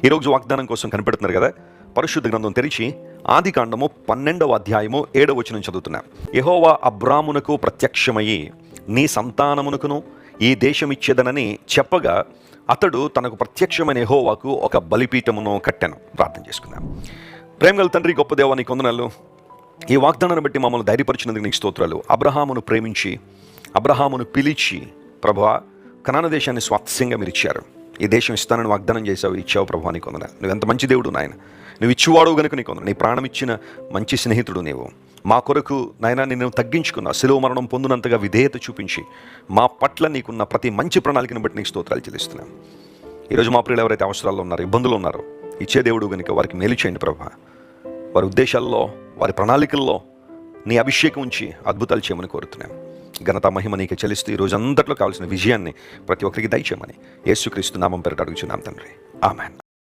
ఈరోజు వాగ్దానం కోసం కనిపెడుతున్నారు కదా, పరిశుద్ధ గ్రంథం తెరిచి ఆదికాండము 12వ అధ్యాయము 7వ వచనం చదువుతున్నాం. యెహోవా అబ్రామునకు ప్రత్యక్షమయ్యి నీ సంతానమునకును ఈ దేశం ఇచ్చేదనని చెప్పగా అతడు తనకు ప్రత్యక్షమైన యెహోవాకు ఒక బలిపీఠమును కట్టెను. ప్రార్థన చేసుకుందాం. ప్రేమగల తండ్రి, గొప్ప దేవా, నీకు వందనాలు. ఈ వాగ్దానాన్ని బట్టి మమ్మల్ని ధైర్యపరిచినందుకు నీకు స్తోత్రాలు. అబ్రహామును ప్రేమించి అబ్రహామును పిలిచి ప్రభువా కనాను దేశాన్ని స్వాస్థ్యంగా మీరు ఇచ్చారు. ఈ దేశం ఇస్తానని వాగ్దానం చేసావు, ఇచ్చావు ప్రభువా, నీకు వందనాలు. నువ్వు ఎంత మంచి దేవుడు నాయన, నువ్వు ఇచ్చివాడు గనుక నీకు వందనాలు. నీ ప్రాణం ఇచ్చిన మంచి స్నేహితుడు నీవు. మా కొరకు నాయన నిన్ను తగ్గించుకున్నావు, శిలువ మరణం పొందినంతగా విధేయత చూపించి మా పట్ల నీకున్న ప్రతి మంచి ప్రణాళికను బట్టి నీకు స్తోత్రాలు చెల్లిస్తున్నాం. ఈరోజు మా ప్రియులు ఎవరైతే అవసరాల్లో ఉన్నారో, ఇబ్బందులు ఉన్నారో, ఇచ్చే దేవుడు కనుక వారికి మేలు చేయండి ప్రభువా. వారి ఉద్దేశాల్లో, వారి ప్రణాళికల్లో నీ అభిషేకం ఉంచి అద్భుతాలు చేయమని కోరుతున్నాం. ఘనత మహిమ నీకు చెల్లిస్తూ ఈరోజు అంతట్లో కావాల్సిన విజయాన్ని ప్రతి ఒక్కరికి దయచేయమని యేసుక్రీస్తు నామం పేరిట అడుగుచున్నాం తండ్రి. ఆమేన్.